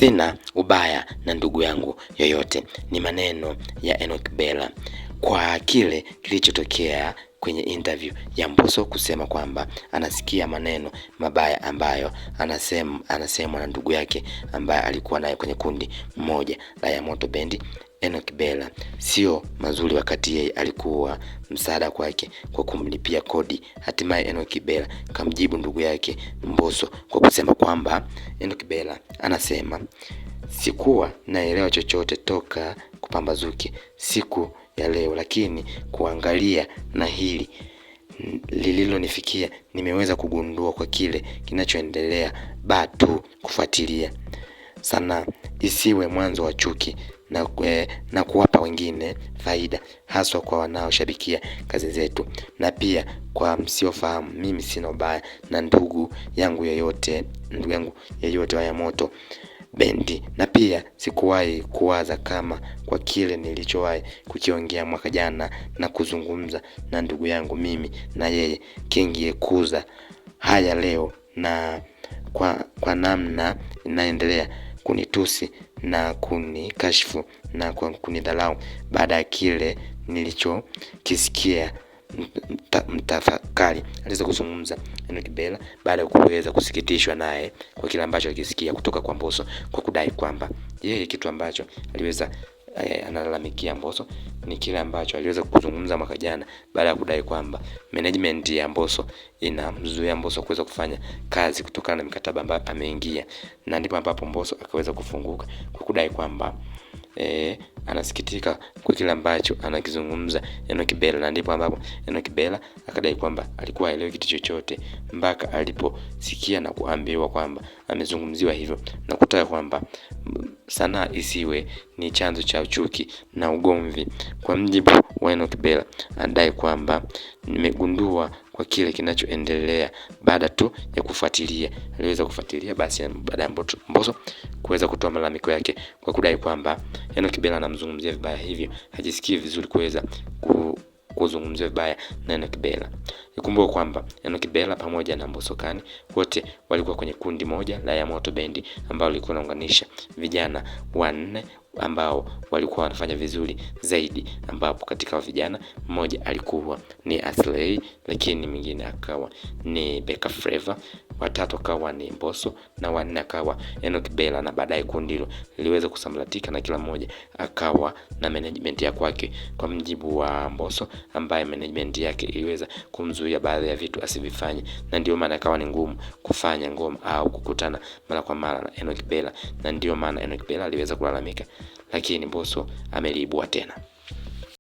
Sina ubaya na ndugu yangu yoyote, ni maneno ya Enock Bella kwa kile kilichotokea kwenye interview ya Mbosso kusema kwamba anasikia maneno mabaya ambayo anasemwa na ndugu yake ambaye alikuwa naye kwenye kundi moja la ya Moto Bendi. Enock Bella sio mazuri wakati yeye alikuwa msaada kwake kwa kumlipia kodi. Hatimaye Enock Bella kamjibu ndugu yake Mbosso kwa kusema kwamba Enock Bella anasema, sikuwa naelewa chochote toka kupambazuke siku ya leo, lakini kuangalia na hili lililonifikia nimeweza kugundua kwa kile kinachoendelea bado kufuatilia sana, isiwe mwanzo wa chuki na kuwapa wengine faida, haswa kwa wanaoshabikia kazi zetu. Na pia kwa msiofahamu, mimi sina ubaya na ndugu yangu yeyote wa ya Moto Bendi, na pia sikuwahi kuwaza kama kwa kile nilichowahi kukiongea mwaka jana na kuzungumza na ndugu yangu mimi na yeye kingekuza haya leo, na kwa namna inaendelea kunitusi na kunikashifu na kunidhalau baada ya kile nilichokisikia. Mtafakari, aliweza kuzungumza Enock Bella baada ya kuweza kusikitishwa naye kwa kile ambacho alikisikia kutoka kwa Mbosso, kwa kudai kwamba yeye kitu ambacho aliweza analalamikia Mbosso ni kile ambacho aliweza kuzungumza mwaka jana, baada ya kudai kwamba management ya Mbosso inamzuia Mbosso kuweza kufanya kazi kutokana na mikataba ambayo ameingia, na ndipo ambapo Mbosso akaweza kufunguka kwa kudai kwamba anasikitika kwa kile ambacho anakizungumza Enock Bella, na ndipo ambapo Enock Bella akadai kwamba alikuwa haelewi kitu chochote mpaka aliposikia na kuambiwa kwamba amezungumziwa hivyo, na kutaka kwamba sanaa isiwe ni chanzo cha chuki na ugomvi. Kwa mjibu wa Enock Bella, anadai kwamba nimegundua kwa kile kinachoendelea baada tu ya kufuatilia. Aliweza kufuatilia basi baada ya Mbosso kuweza kutoa malalamiko yake kwa kudai kwamba Enock Bella anamzungumzia vibaya, hivyo hajisikii vizuri kuweza kuzungumzia vibaya na Enock Bella. Ikumbuke kwamba Enock Bella pamoja na Mbosso Khan wote walikuwa kwenye kundi moja la ya Moto Bendi ambao lilikuwa linaunganisha vijana wanne ambao walikuwa wanafanya vizuri zaidi, ambapo katika vijana mmoja alikuwa ni Aslay, lakini mwingine akawa ni Beka Flavor, watatu akawa ni Mbosso, na wanne akawa Enock Bella. Na baadaye kundi hilo liliweza kusambaratika na kila mmoja akawa na management ya kwake, kwa mjibu wa Mbosso ambaye management yake iliweza kumzuia baadhi ya vitu asivifanye, na ndio maana akawa ni ngumu kufanya ngoma au kukutana mara kwa mara na Enock Bella, na ndio maana Enock Bella aliweza kulalamika, lakini Mbosso ameliibua tena.